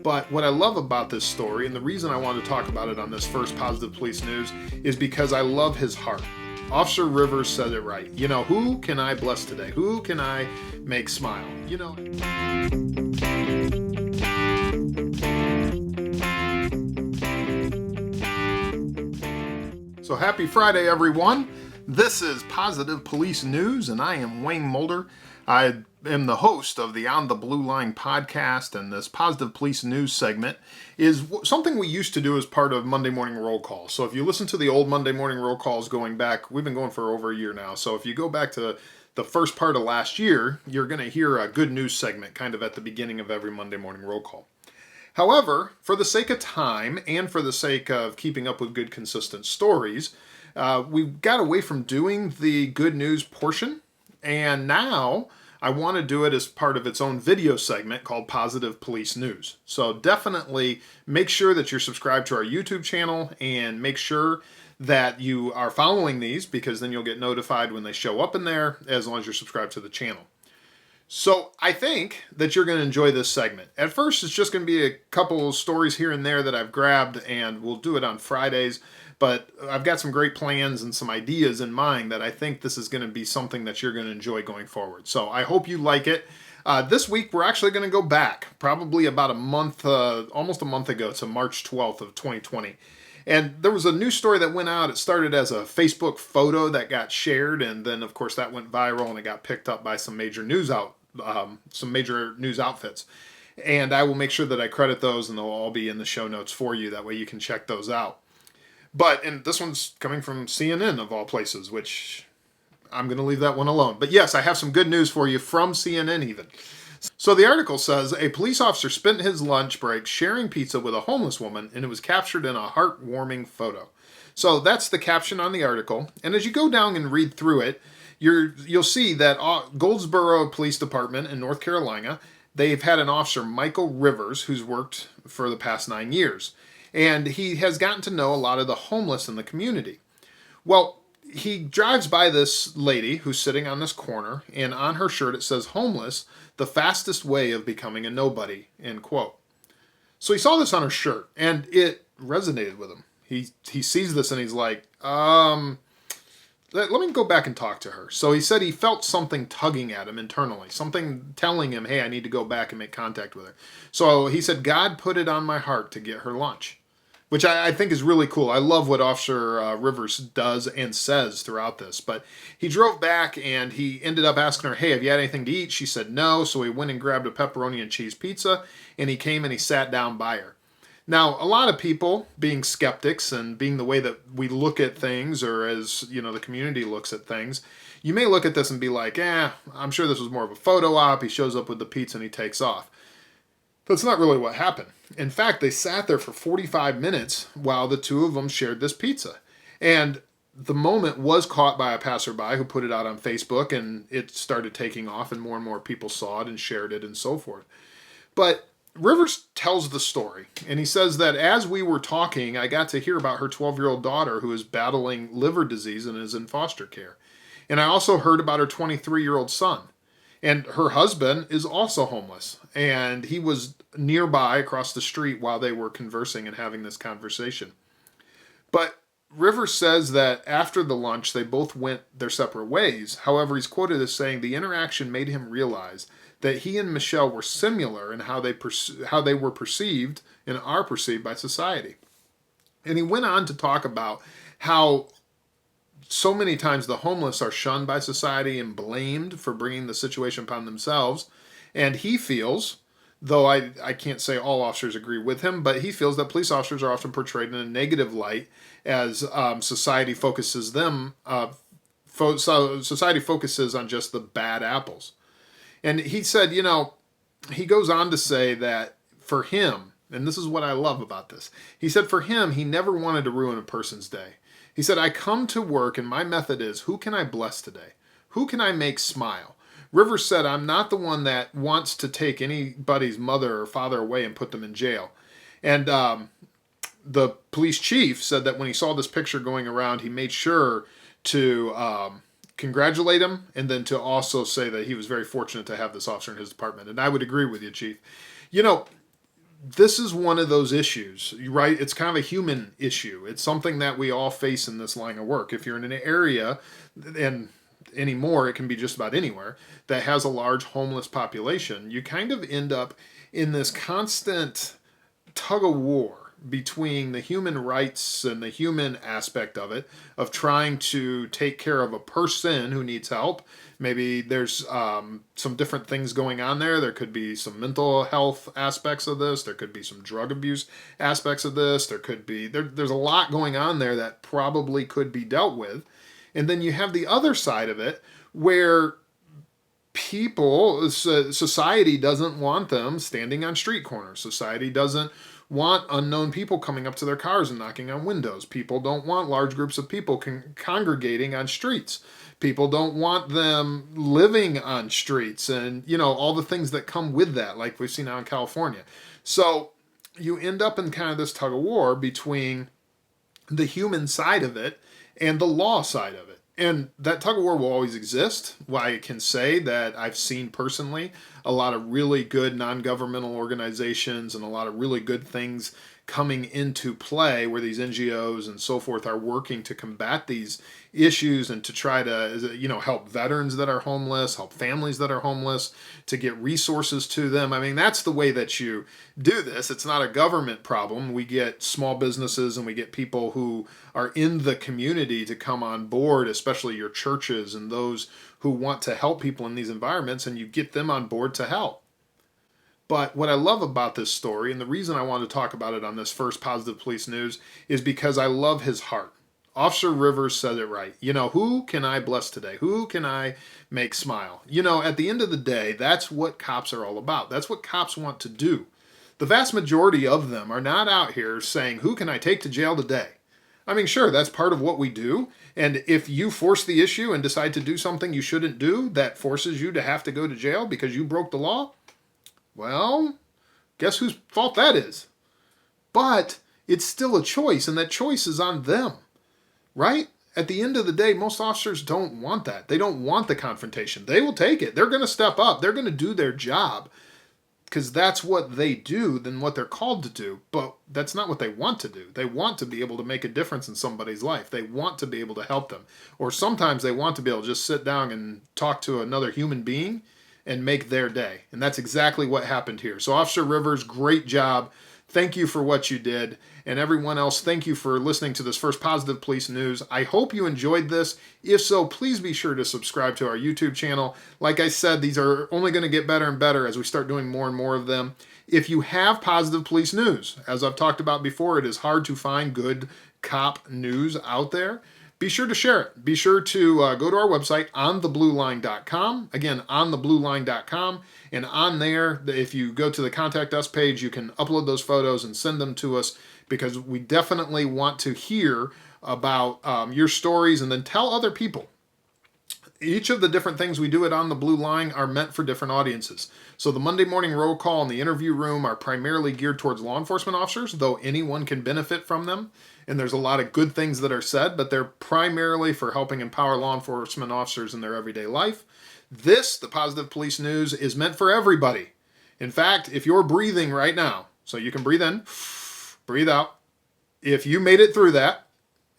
But what I love about this story, and the reason I want to talk about it on this first Positive Police News, is because I love his heart. Officer Rivers said it right. You know, who can I bless today? Who can I make smile? You know. So happy Friday, everyone. This is Positive Police News, and I am Wayne Mulder. I am the host of the On the Blue Line podcast, and this Positive Police News segment is something we used to do as part of Monday Morning Roll Call. So if you listen to the old Monday Morning Roll Calls going back, we've been going for over a year now. So if you go back to the first part of last year, you're going to hear a good news segment kind of at the beginning of every Monday Morning Roll Call. However, for the sake of time and for the sake of keeping up with good, consistent stories, we got away from doing the good news portion, and now I want to do it as part of its own video segment called Positive Police News. So definitely make sure that you're subscribed to our YouTube channel and make sure that you are following these, because then you'll get notified when they show up in there, as long as you're subscribed to the channel. So I think that you're going to enjoy this segment. At first, it's just going to be a couple of stories here and there that I've grabbed, and we'll do it on Fridays. But I've got some great plans and some ideas in mind that I think this is going to be something that you're going to enjoy going forward. So I hope you like it. This week, we're actually going to go back probably about a month, almost a month ago, to March 12th of 2020. And there was a news story that went out. It started as a Facebook photo that got shared, and then, of course, that went viral, and it got picked up by some major news outfits. And I will make sure that I credit those, and they'll all be in the show notes for you. That way you can check those out. And this one's coming from CNN, of all places, which I'm going to leave that one alone. But yes, I have some good news for you from CNN even. So the article says, a police officer spent his lunch break sharing pizza with a homeless woman, and it was captured in a heartwarming photo. So that's the caption on the article. And as you go down and read through it, you'll see that Goldsboro Police Department in North Carolina, they've had an officer, Michael Rivers, who's worked for the past 9 years. And he has gotten to know a lot of the homeless in the community. Well, he drives by this lady who's sitting on this corner, and on her shirt it says, "Homeless, the fastest way of becoming a nobody," end quote. So he saw this on her shirt, and it resonated with him. He sees this, and he's like, let me go back and talk to her. So he said he felt something tugging at him internally, something telling him, hey, I need to go back and make contact with her. So he said, God put it on my heart to get her lunch, which I think is really cool. I love what Officer Rivers does and says throughout this. But he drove back, and he ended up asking her, hey, have you had anything to eat? She said no, so he went and grabbed a pepperoni and cheese pizza, and he came and he sat down by her. Now, a lot of people, being skeptics and being the way that we look at things, or as the community looks at things, you may look at this and be like, I'm sure this was more of a photo op. He shows up with the pizza and he takes off. That's not really what happened. In fact, they sat there for 45 minutes while the two of them shared this pizza. And the moment was caught by a passerby who put it out on Facebook, and it started taking off, and more people saw it and shared it and so forth. But Rivers tells the story, and he says that as we were talking, I got to hear about her 12-year-old daughter who is battling liver disease and is in foster care. And I also heard about her 23-year-old son. And her husband is also homeless, and he was nearby across the street while they were conversing and having this conversation. But Rivers says that after the lunch, they both went their separate ways. However, he's quoted as saying the interaction made him realize that he and Michelle were similar in how they were perceived and are perceived by society. And he went on to talk about how so many times the homeless are shunned by society and blamed for bringing the situation upon themselves. And he feels, though I can't say all officers agree with him, but he feels that police officers are often portrayed in a negative light as society focuses society focuses on just the bad apples. And he said, he goes on to say that for him, and this is what I love about this, he said for him, he never wanted to ruin a person's day. He said, I come to work and my method is, who can I bless today? Who can I make smile? Rivers said, I'm not the one that wants to take anybody's mother or father away and put them in jail. And the police chief said that when he saw this picture going around, he made sure to congratulate him and then to also say that he was very fortunate to have this officer in his department. And I would agree with you, Chief. this is one of those issues, right? It's kind of a human issue. It's something that we all face in this line of work. If you're in an area, and anymore, it can be just about anywhere, that has a large homeless population, you kind of end up in this constant tug of war between the human rights and the human aspect of it, of trying to take care of a person who needs help. Maybe there's some different things going on there. There could be some mental health aspects of this. There could be some drug abuse aspects of this. There could be, there's a lot going on there that probably could be dealt with. And then you have the other side of it where people, society doesn't want them standing on street corners. Society doesn't want unknown people coming up to their cars and knocking on windows. People don't want large groups of people congregating on streets. People don't want them living on streets and, all the things that come with that, like we've seen out in California. So you end up in kind of this tug of war between the human side of it and the law side of it. And that tug of war will always exist. Why I can say that I've seen personally a lot of really good non-governmental organizations and a lot of really good things coming into play where these NGOs and so forth are working to combat these issues and to try to, help veterans that are homeless, help families that are homeless, to get resources to them. I mean, that's the way that you do this. It's not a government problem. We get small businesses and we get people who are in the community to come on board, especially your churches and those who want to help people in these environments, and you get them on board to help. But what I love about this story, and the reason I wanted to talk about it on this first Positive Police News, is because I love his heart. Officer Rivers said it right. Who can I bless today? Who can I make smile? At the end of the day, that's what cops are all about. That's what cops want to do. The vast majority of them are not out here saying, who can I take to jail today? I mean, sure, that's part of what we do. And if you force the issue and decide to do something you shouldn't do that forces you to have to go to jail because you broke the law, well, guess whose fault that is? But it's still a choice, and that choice is on them, right? At the end of the day, most officers don't want that. They don't want the confrontation. They will take it. They're going to step up. They're going to do their job because that's what they do, than what they're called to do. But that's not what they want to do. They want to be able to make a difference in somebody's life. They want to be able to help them. Or sometimes they want to be able to just sit down and talk to another human being and make their day. And that's exactly what happened here. So Officer Rivers, great job. Thank you for what you did. And everyone else, thank you for listening to this first Positive Police News. I hope you enjoyed this. If so, please be sure to subscribe to our YouTube channel. Like I said, these are only going to get better and better as we start doing more and more of them. If you have Positive Police News, as I've talked about before, it is hard to find good cop news out there. Be sure to share it. Be sure to go to our website, ontheblueline.com. Again, ontheblueline.com. And on there, if you go to the Contact Us page, you can upload those photos and send them to us, because we definitely want to hear about your stories, and then tell other people. Each of the different things we do at On the Blue Line are meant for different audiences. So the Monday morning roll call and the interview room are primarily geared towards law enforcement officers, though anyone can benefit from them. And there's a lot of good things that are said, but they're primarily for helping empower law enforcement officers in their everyday life. This, the Positive Police News, is meant for everybody. In fact, if you're breathing right now, so you can breathe in, breathe out. If you made it through that,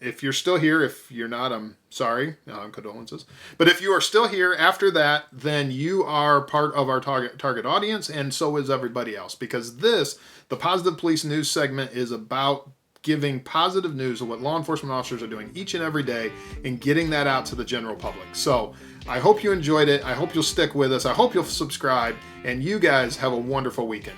if you're still here, if you're not, I'm sorry, condolences. But if you are still here after that, then you are part of our target audience, and so is everybody else. Because this, the Positive Police News segment, is about giving positive news of what law enforcement officers are doing each and every day and getting that out to the general public. So I hope you enjoyed it. I hope you'll stick with us. I hope you'll subscribe, and you guys have a wonderful weekend.